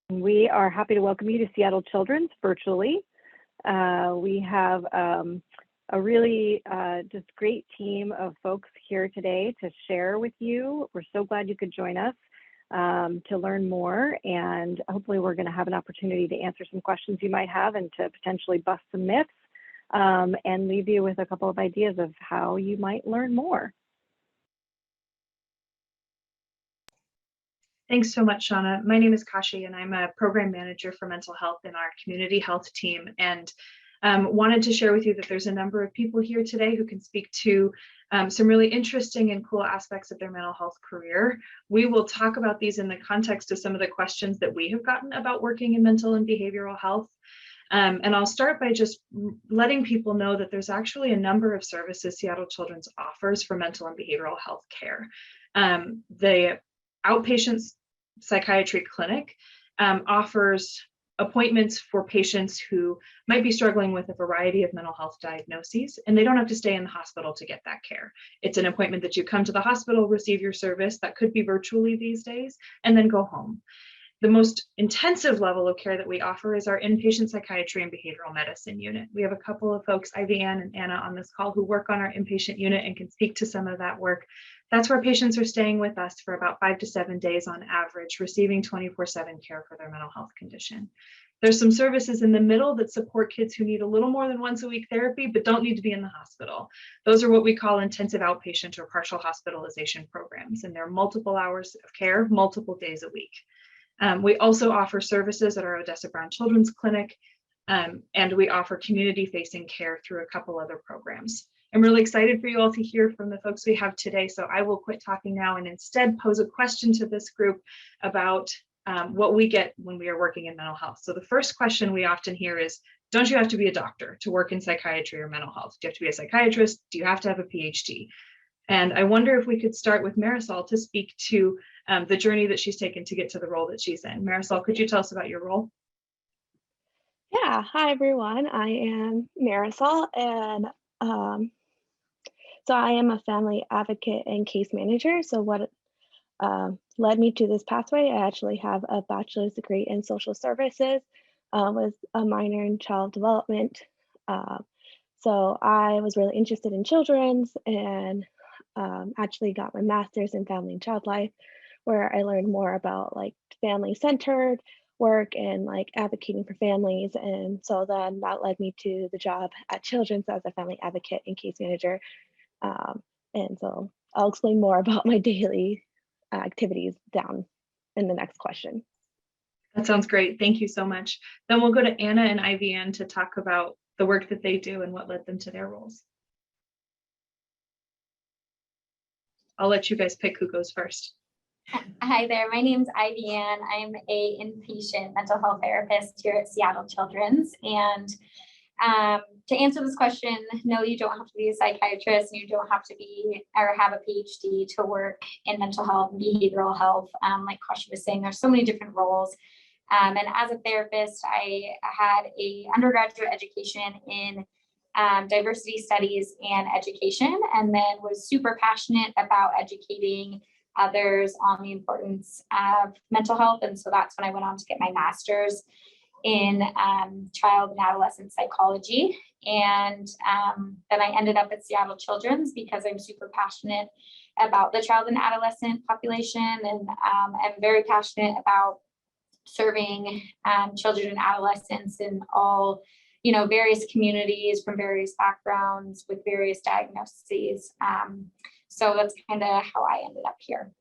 We are happy to welcome you to Seattle Children's virtually. We have a really just great team of folks here today to share with you. We're so glad you could join us to learn more, and hopefully we're going to have an opportunity to answer some questions you might have and to potentially bust some myths and leave you with a couple of ideas of how you might learn more. Thanks so much, Shauna. My name is Kashi, and I'm a program manager for mental health in our community health team. And wanted to share with you that there's a number of people here today who can speak to some really interesting and cool aspects of their mental health career. We will talk about these in the context of some of the questions that we have gotten about working in mental and behavioral health. And I'll start by just letting people know that there's actually a number of services Seattle Children's offers for mental and behavioral health care. The outpatient psychiatry clinic offers appointments for patients who might be struggling with a variety of mental health diagnoses, and they don't have to stay in the hospital to get that care. It's an appointment that you come to the hospital, receive your service, that could be virtually these days, and then go home. The most intensive level of care that we offer is our inpatient psychiatry and behavioral medicine unit. We have a couple of folks, Ivyanne and Anna, on this call who work on our inpatient unit and can speak to some of that work. That's where patients are staying with us for about 5 to 7 days on average, receiving 24/7 care for their mental health condition. There's some services in the middle that support kids who need a little more than once a week therapy, but don't need to be in the hospital. Those are what we call intensive outpatient or partial hospitalization programs, and they're multiple hours of care, multiple days a week. We also offer services at our Odessa Brown Children's Clinic, and we offer community-facing care through a couple other programs. I'm really excited for you all to hear from the folks we have today, so I will quit talking now and instead pose a question to this group about what we get when we are working in mental health. So the first question we often hear is, don't you have to be a doctor to work in psychiatry or mental health? Do you have to be a psychiatrist? Do you have to have a PhD? And I wonder if we could start with Marisol to speak to the journey that she's taken to get to the role that she's in. Marisol, could you tell us about your role? Yeah, hi everyone. I am Marisol, and so I am a family advocate and case manager. So what led me to this pathway, I actually have a bachelor's degree in social services with a minor in child development. So I was really interested in children's and actually got my master's in family and child life, where I learned more about like family-centered work and like advocating for families. And so then that led me to the job at Children's as a family advocate and case manager. And so I'll explain more about my daily activities down in the next question. That sounds great. Thank you so much. Then we'll go to Anna and Ivyanne to talk about the work that they do and what led them to their roles. I'll let you guys pick who goes first. Hi there, my name is Ivyanne. I'm a inpatient mental health therapist here at Seattle Children's. And to answer this question, no, you don't have to be a psychiatrist, and you don't have to be or have a PhD to work in mental health and behavioral health. Like Kashi was saying, there's so many different roles. And as a therapist, I had a undergraduate education in diversity studies and education, and then was super passionate about educating others on the importance of mental health. And so that's when I went on to get my master's in child and adolescent psychology. And then I ended up at Seattle Children's because I'm super passionate about the child and adolescent population, and I'm very passionate about serving children and adolescents in all, various communities from various backgrounds with various diagnoses. So that's kind of how I ended up here.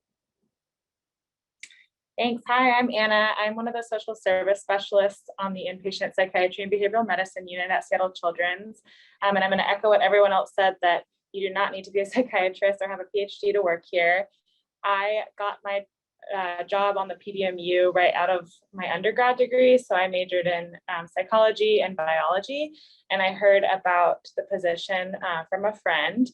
Thanks. Hi, I'm Anna. I'm one of the social service specialists on the inpatient psychiatry and behavioral medicine unit at Seattle Children's. And I'm going to echo what everyone else said, that you do not need to be a psychiatrist or have a PhD to work here. I got my job on the PDMU right out of my undergrad degree. So I majored in psychology and biology, and I heard about the position from a friend.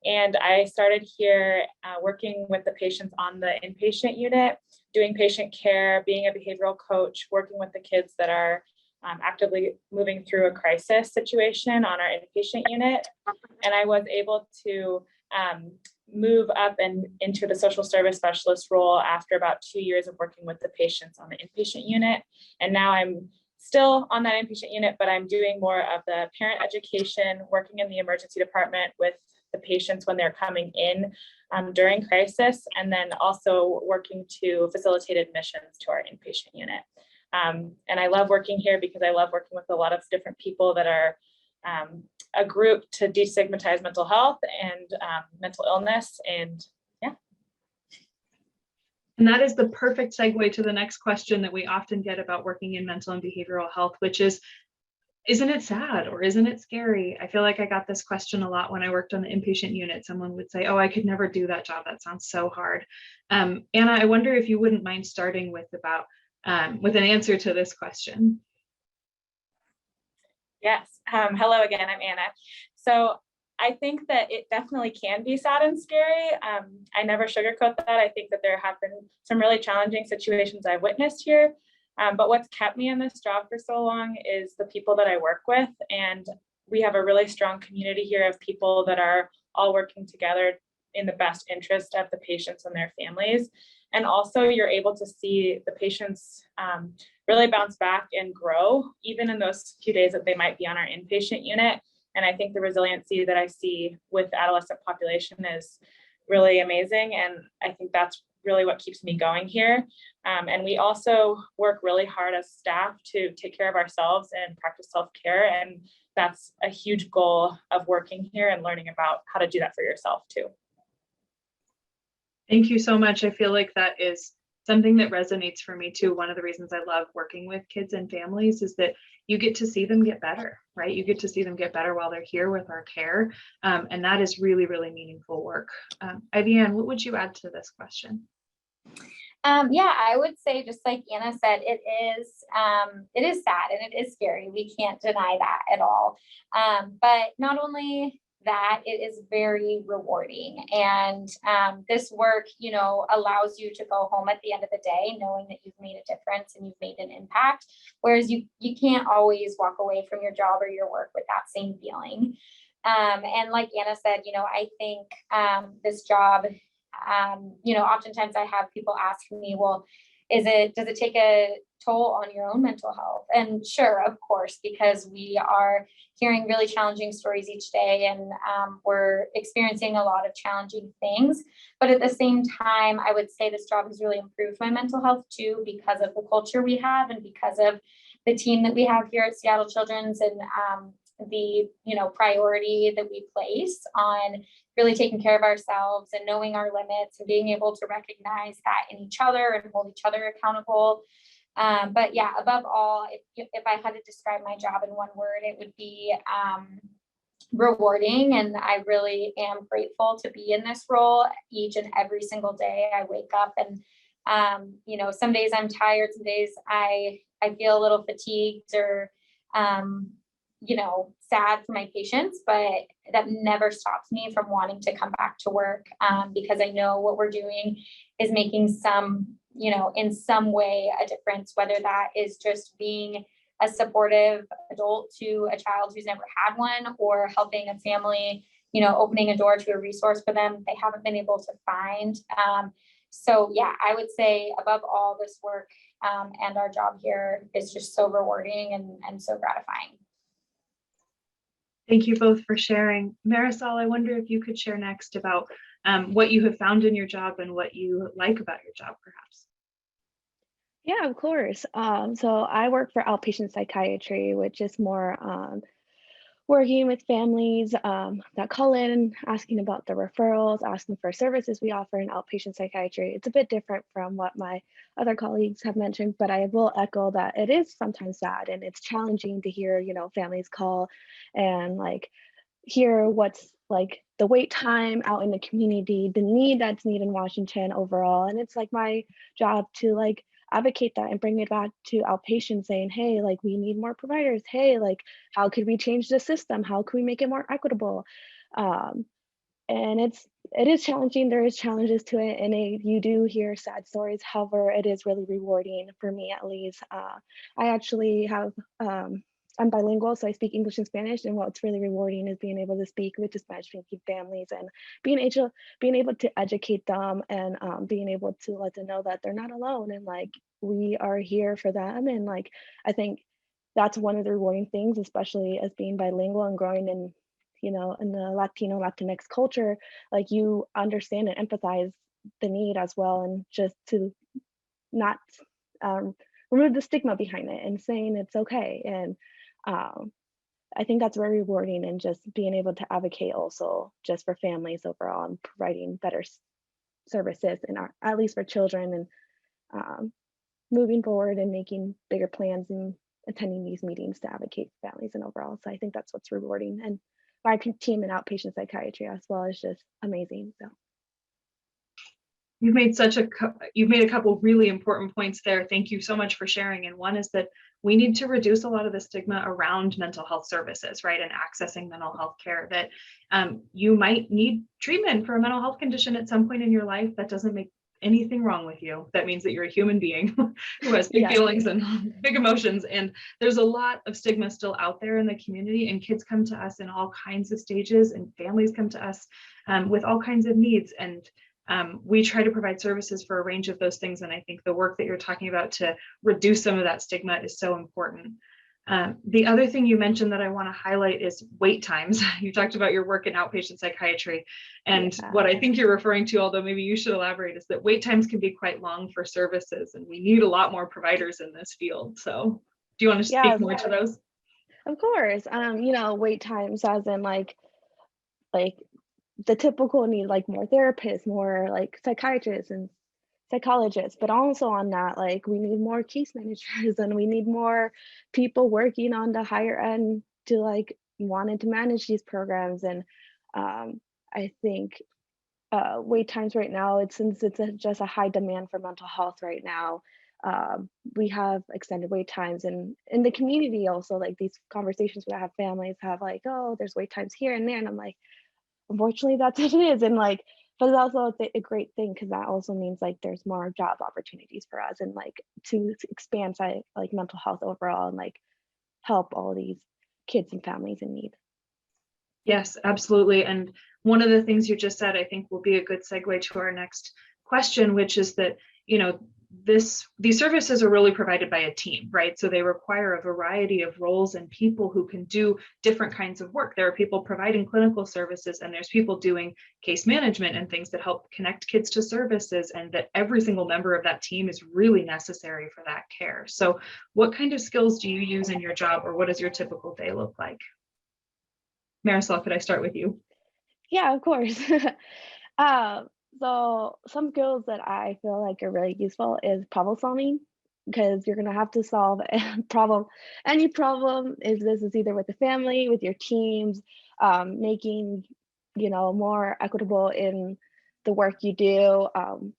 And I started here working with the patients on the inpatient unit, doing patient care, being a behavioral coach, working with the kids that are actively moving through a crisis situation on our inpatient unit. And I was able to move up and into the social service specialist role after about 2 years of working with the patients on the inpatient unit. And now I'm still on that inpatient unit, but I'm doing more of the parent education, working in the emergency department with the patients when they're coming in during crisis, and then also working to facilitate admissions to our inpatient unit. And I love working here because I love working with a lot of different people that are a group to destigmatize mental health and mental illness. And yeah. And that is the perfect segue to the next question that we often get about working in mental and behavioral health, which is, isn't it sad or isn't it scary? I feel like I got this question a lot when I worked on the inpatient unit. Someone would say, oh, I could never do that job. That sounds so hard. Anna, I wonder if you wouldn't mind starting with with an answer to this question. Yes. Hello again, I'm Anna. So I think that it definitely can be sad and scary. I never sugarcoat that. I think that there have been some really challenging situations I've witnessed here. But what's kept me in this job for so long is the people that I work with. And we have a really strong community here of people that are all working together in the best interest of the patients and their families. And also you're able to see the patients really bounce back and grow, even in those few days that they might be on our inpatient unit. And I think the resiliency that I see with adolescent population is really amazing. And I think that's really what keeps me going here. And we also work really hard as staff to take care of ourselves and practice self-care. And that's a huge goal of working here and learning about how to do that for yourself too. Thank you so much. I feel like that is something that resonates for me too. One of the reasons I love working with kids and families is that you get to see them get better, right? You get to see them get better while they're here with our care. And that is really, really meaningful work. Ivyanne, what would you add to this question? Yeah, I would say, just like Anna said, it is sad and it is scary. We can't deny that at all. But not only that, it is very rewarding. And this work, allows you to go home at the end of the day knowing that you've made a difference and you've made an impact. Whereas you can't always walk away from your job or your work with that same feeling. And like Anna said, I think this job, oftentimes I have people ask me, well, does it take a toll on your own mental health? And sure, of course, because we are hearing really challenging stories each day, and we're experiencing a lot of challenging things. But at the same time, I would say this job has really improved my mental health too, because of the culture we have and because of the team that we have here at Seattle Children's, and the priority that we place on really taking care of ourselves and knowing our limits and being able to recognize that in each other and hold each other accountable. But yeah, above all, if I had to describe my job in one word, it would be rewarding. And I really am grateful to be in this role each and every single day. I wake up and some days I'm tired, some days I feel a little fatigued or sad for my patients, but that never stops me from wanting to come back to work, because I know what we're doing is making in some way a difference, whether that is just being a supportive adult to a child who's never had one, or helping a family, opening a door to a resource for them they haven't been able to find. So yeah, I would say above all, this work and our job here is just so rewarding and so gratifying. Thank you both for sharing. Marisol, I wonder if you could share next about what you have found in your job and what you like about your job, perhaps. Yeah, of course. So I work for outpatient psychiatry, which is more working with families that call in, asking about the referrals, asking for services we offer in outpatient psychiatry. It's a bit different from what my other colleagues have mentioned, but I will echo that it is sometimes sad and it's challenging to hear, families call and hear what's the wait time out in the community, the need that's needed in Washington overall. And it's my job to advocate that and bring it back to outpatients, saying, hey, we need more providers. Hey, how could we change the system? How can we make it more equitable? And it is challenging. There is challenges to it, and you do hear sad stories. However, it is really rewarding for me, at least. I actually have I'm bilingual, so I speak English and Spanish. And what's really rewarding is being able to speak with the Spanish-speaking families and being able to educate them and being able to let them know that they're not alone and like we are here for them. And like I think that's one of the rewarding things, especially as being bilingual and growing in, in the Latino, Latinx culture, like you understand and empathize the need as well, and just to not remove the stigma behind it and saying it's okay. And I think that's very rewarding, and just being able to advocate also just for families overall and providing better services in at least for children, and moving forward and making bigger plans and attending these meetings to advocate for families and overall. So I think that's what's rewarding. And my team in outpatient psychiatry as well is just amazing. So you've made a couple really important points there. Thank you so much for sharing. And one is that we need to reduce a lot of the stigma around mental health services, right? And accessing mental health care, that you might need treatment for a mental health condition at some point in your life. That doesn't make anything wrong with you. That means that you're a human being who has big feelings and big emotions. And there's a lot of stigma still out there in the community, and kids come to us in all kinds of stages, and families come to us with all kinds of needs. And we try to provide services for a range of those things. And I think the work that you're talking about to reduce some of that stigma is so important. The other thing you mentioned that I want to highlight is wait times. You talked about your work in outpatient psychiatry. And what I think you're referring to, although maybe you should elaborate, is that wait times can be quite long for services, and we need a lot more providers in this field. So do you want to speak more to those? Of course. Wait times as in like the typical need, like more therapists, more like psychiatrists and psychologists, but also on that, like we need more case managers and we need more people working on the higher end to like wanting to manage these programs. And I think wait times right now, since it's just a high demand for mental health right now, we have extended wait times, and in the community also, like these conversations we have families have like, oh, there's wait times here and there, and I'm like, unfortunately that's what it is. And like, but it's also a great thing because that also means like there's more job opportunities for us, and like to expand like mental health overall and like help all these kids and families in need. Yes, absolutely. And one of the things you just said, I think, will be a good segue to our next question, which is that, these services are really provided by a team, right? So they require a variety of roles and people who can do different kinds of work. There are people providing clinical services, and there's people doing case management and things that help connect kids to services, and that every single member of that team is really necessary for that care. So what kind of skills do you use in your job, or what does your typical day look like? Marisol, could I start with you? Yeah, of course. So some skills that I feel like are really useful is problem solving, because you're gonna have to solve any problem. If this is either with the family, with your teams, making more equitable in the work you do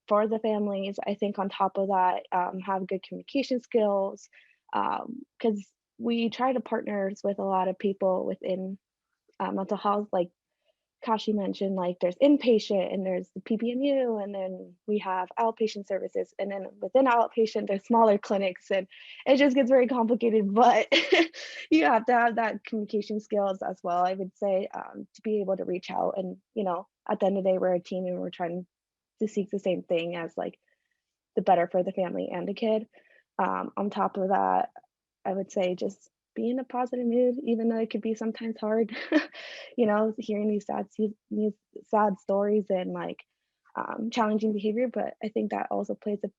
for the families. I think on top of that, have good communication skills, because we try to partner with a lot of people within mental health, like Kashi mentioned, like there's inpatient and there's the PBMU, and then we have outpatient services, and then within outpatient there's smaller clinics, and it just gets very complicated. But you have to have that communication skills as well, I would say, to be able to reach out. And at the end of the day, we're a team and we're trying to seek the same thing as like the better for the family and the kid. On top of that, I would say just be in a positive mood, even though it could be sometimes hard, hearing these sad stories and like challenging behavior. But I think that also plays a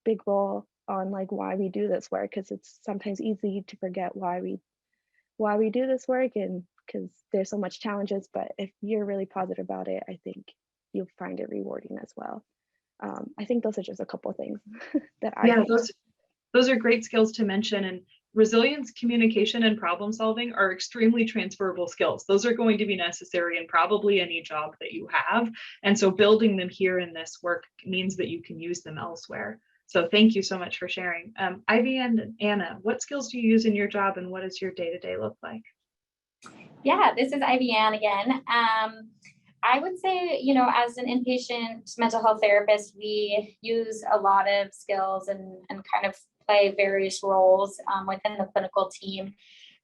big role on like why we do this work, because it's sometimes easy to forget why we do this work, and because there's so much challenges. But if you're really positive about it, I think you'll find it rewarding as well. I think those are just a couple of things that I think. Those are great skills to mention. And resilience, communication, and problem solving are extremely transferable skills. Those are going to be necessary in probably any job that you have. And so building them here in this work means that you can use them elsewhere. So thank you so much for sharing. Ivyanne and Anna, what skills do you use in your job, and what does your day-to-day look like? Yeah, this is Ivyanne again. I would say, as an inpatient mental health therapist, we use a lot of skills and kind of play various roles within the clinical team.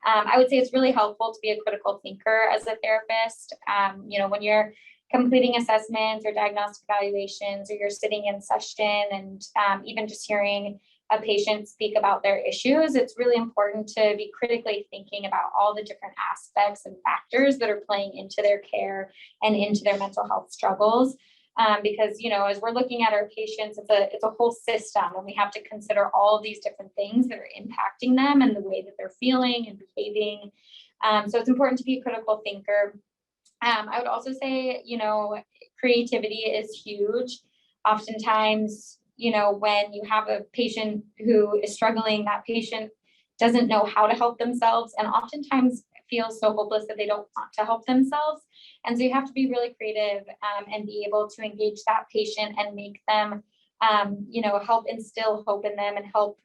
I would say it's really helpful to be a critical thinker as a therapist. When you're completing assessments or diagnostic evaluations, or you're sitting in session and even just hearing a patient speak about their issues, it's really important to be critically thinking about all the different aspects and factors that are playing into their care and into their mental health struggles. Because, as we're looking at our patients, it's a whole system, and we have to consider all of these different things that are impacting them and the way that they're feeling and behaving. So it's important to be a critical thinker. I would also say, creativity is huge. Oftentimes, when you have a patient who is struggling, that patient doesn't know how to help themselves, and oftentimes feels so hopeless that they don't want to help themselves. And so you have to be really creative and be able to engage that patient and make them, help instill hope in them and help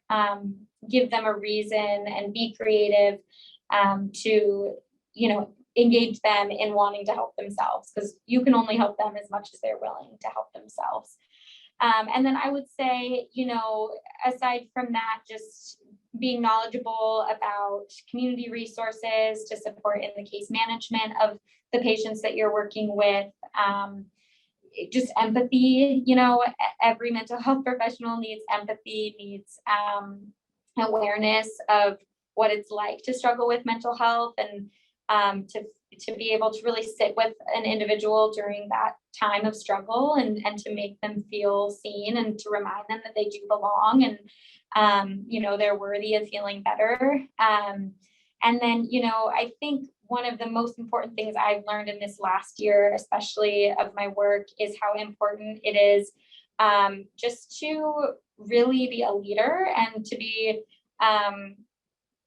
give them a reason and be creative to, engage them in wanting to help themselves, because you can only help them as much as they're willing to help themselves. And then I would say, aside from that, just being knowledgeable about community resources to support in the case management of the patients that you're working with. Just empathy, every mental health professional needs empathy, needs awareness of what it's like to struggle with mental health, and to be able to really sit with an individual during that time of struggle and to make them feel seen and to remind them that they do belong and, they're worthy of feeling better. And then, I think one of the most important things I've learned in this last year, especially of my work, is how important it is just to really be a leader and to be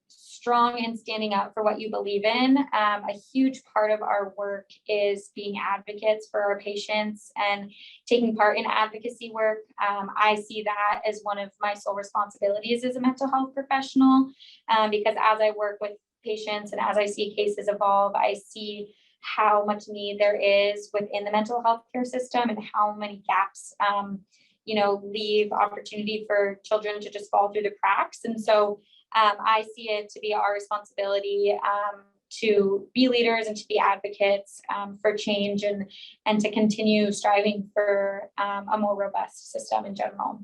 strong in standing up for what you believe in. A huge part of our work is being advocates for our patients and taking part in advocacy work. I see that as one of my sole responsibilities as a mental health professional, because as I work with patients and as I see cases evolve, I see how much need there is within the mental health care system and how many gaps, leave opportunity for children to just fall through the cracks. And so I see it to be our responsibility to be leaders and to be advocates for change and to continue striving for a more robust system in general.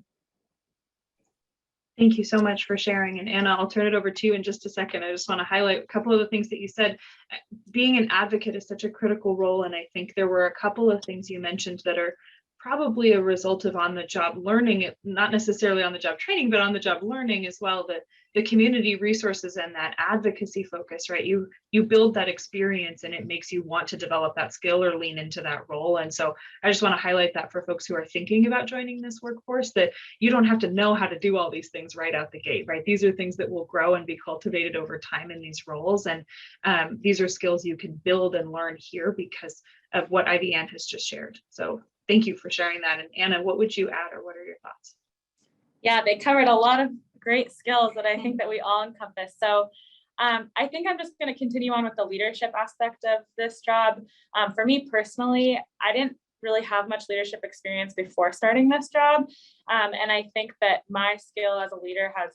Thank you so much for sharing. And Anna, I'll turn it over to you in just a second. I just want to highlight a couple of the things that you said. Being an advocate is such a critical role. And I think there were a couple of things you mentioned that are probably a result of on-the-job learning, not necessarily on-the-job training, but on-the-job learning as well, the community resources and that advocacy focus, right? You build that experience and it makes you want to develop that skill or lean into that role. And so I just want to highlight that for folks who are thinking about joining this workforce, that you don't have to know how to do all these things right out the gate, right? These are things that will grow and be cultivated over time in these roles. And these are skills you can build and learn here because of what Ivyanne has just shared. So thank you for sharing that. And Anna, what would you add or what are your thoughts? Yeah, they covered a lot of great skills that I think that we all encompass. So I think I'm just going to continue on with the leadership aspect of this job. For me personally, I didn't really have much leadership experience before starting this job. And I think that my skill as a leader has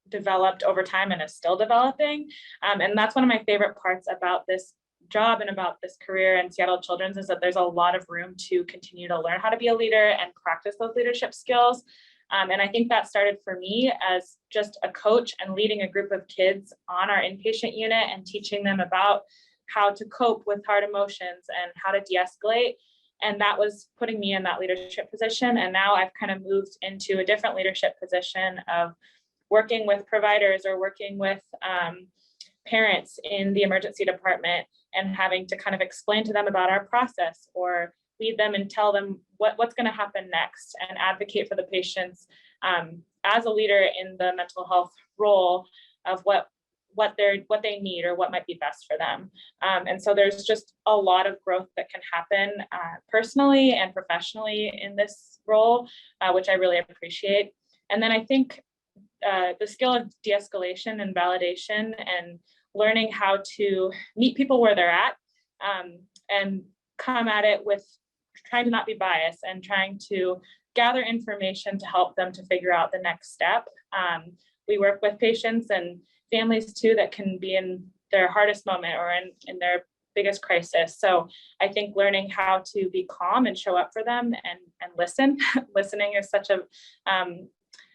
developed over time and is still developing. And that's one of my favorite parts about this job and about this career in Seattle Children's, is that there's a lot of room to continue to learn how to be a leader and practice those leadership skills. And I think that started for me as just a coach and leading a group of kids on our inpatient unit and teaching them about how to cope with hard emotions and how to de-escalate. And that was putting me in that leadership position. And now I've kind of moved into a different leadership position of working with providers or working with parents in the emergency department and having to kind of explain to them about our process or lead them and tell them what's going to happen next and advocate for the patients as a leader in the mental health role of what they need or what might be best for them. And so there's just a lot of growth that can happen personally and professionally in this role, which I really appreciate. And then I think the skill of de-escalation and validation and learning how to meet people where they're at and come at it with trying to not be biased and trying to gather information to help them to figure out the next step. We work with patients and families too that can be in their hardest moment or in their biggest crisis. So I think learning how to be calm and show up for them and listen. Listening is such an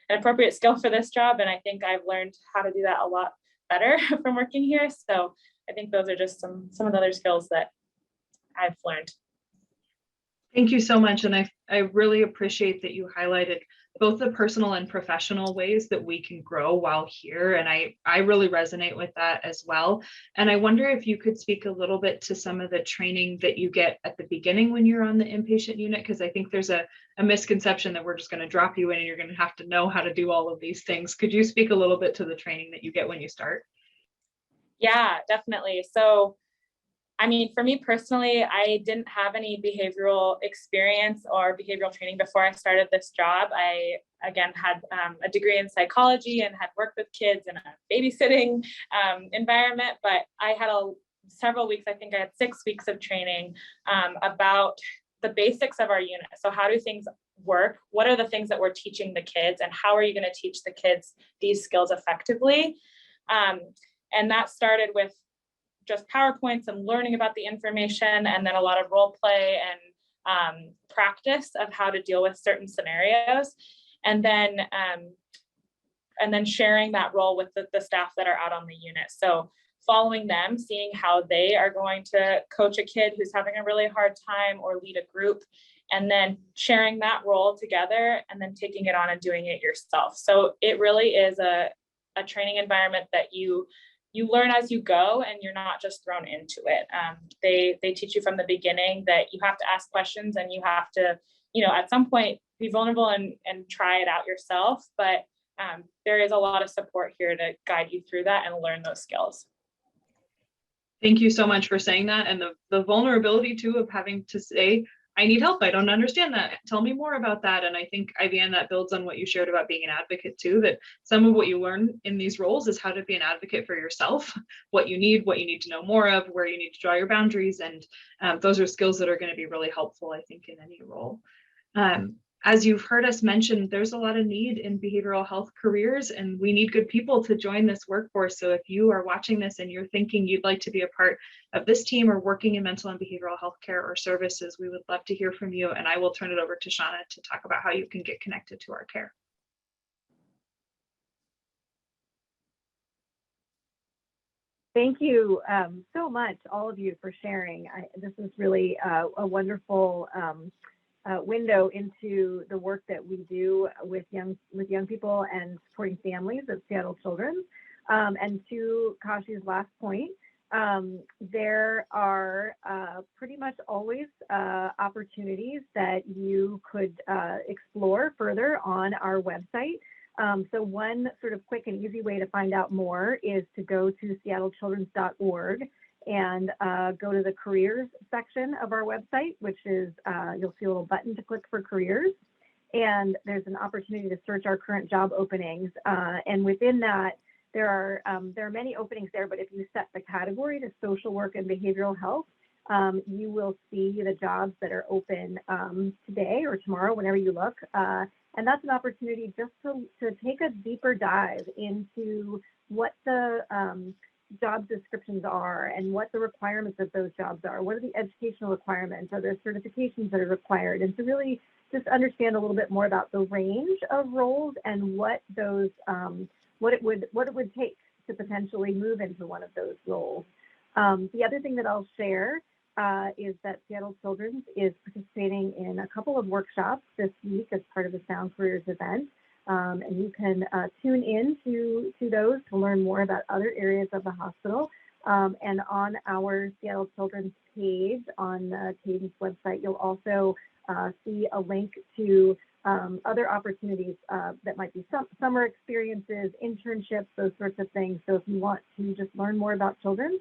appropriate skill for this job. And I think I've learned how to do that a lot better from working here. So I think those are just some of the other skills that I've learned. Thank you so much. And I really appreciate that you highlighted both the personal and professional ways that we can grow while here. And I really resonate with that as well. And I wonder if you could speak a little bit to some of the training that you get at the beginning when you're on the inpatient unit, because I think there's a misconception that we're just going to drop you in and you're going to have to know how to do all of these things. Could you speak a little bit to the training that you get when you start? Yeah, definitely. So I mean, for me personally, I didn't have any behavioral experience or behavioral training before I started this job. I, again, had a degree in psychology and had worked with kids in a babysitting environment, but I had several weeks, I think I had 6 weeks of training about the basics of our unit. So how do things work? What are the things that we're teaching the kids, and how are you going to teach the kids these skills effectively? And that started with just PowerPoints and learning about the information, and then a lot of role play and practice of how to deal with certain scenarios, and then sharing that role with the staff that are out on the unit. So following them, seeing how they are going to coach a kid who's having a really hard time or lead a group, and then sharing that role together and then taking it on and doing it yourself. So it really is a training environment that you learn as you go, and you're not just thrown into it. They teach you from the beginning that you have to ask questions, and you have to, at some point be vulnerable and try it out yourself. But there is a lot of support here to guide you through that and learn those skills. Thank you so much for saying that. And the vulnerability too of having to say, I need help. I don't understand that. Tell me more about that. And I think, Ivyanne, that builds on what you shared about being an advocate too, that some of what you learn in these roles is how to be an advocate for yourself, what you need to know more of, where you need to draw your boundaries. And those are skills that are going to be really helpful, I think, in any role. As you've heard us mention, there's a lot of need in behavioral health careers, and we need good people to join this workforce. So if you are watching this and you're thinking you'd like to be a part of this team or working in mental and behavioral health care or services, we would love to hear from you. And I will turn it over to Shauna to talk about how you can get connected to our care. Thank you so much, all of you, for sharing. This is really a wonderful window into the work that we do with young people and supporting families at Seattle Children's. And to Kashi's last point, there are pretty much always opportunities that you could explore further on our website. So one sort of quick and easy way to find out more is to go to seattlechildrens.org and go to the careers section of our website, which is, you'll see a little button to click for careers. And there's an opportunity to search our current job openings. And within that, there are many openings there, but if you set the category to social work and behavioral health, you will see the jobs that are open today or tomorrow, whenever you look. And that's an opportunity just to take a deeper dive into what the job descriptions are and what the requirements of those jobs are. What are the educational requirements? Are there certifications that are required? And to really just understand a little bit more about the range of roles and what those what it would take to potentially move into one of those roles. The other thing that I'll share is that Seattle Children's is participating in a couple of workshops this week as part of the Sound Careers event. And you can tune in to those to learn more about other areas of the hospital. And on our Seattle Children's page on the Cadence website, you'll also see a link to other opportunities that might be summer experiences, internships, those sorts of things. So if you want to just learn more about children,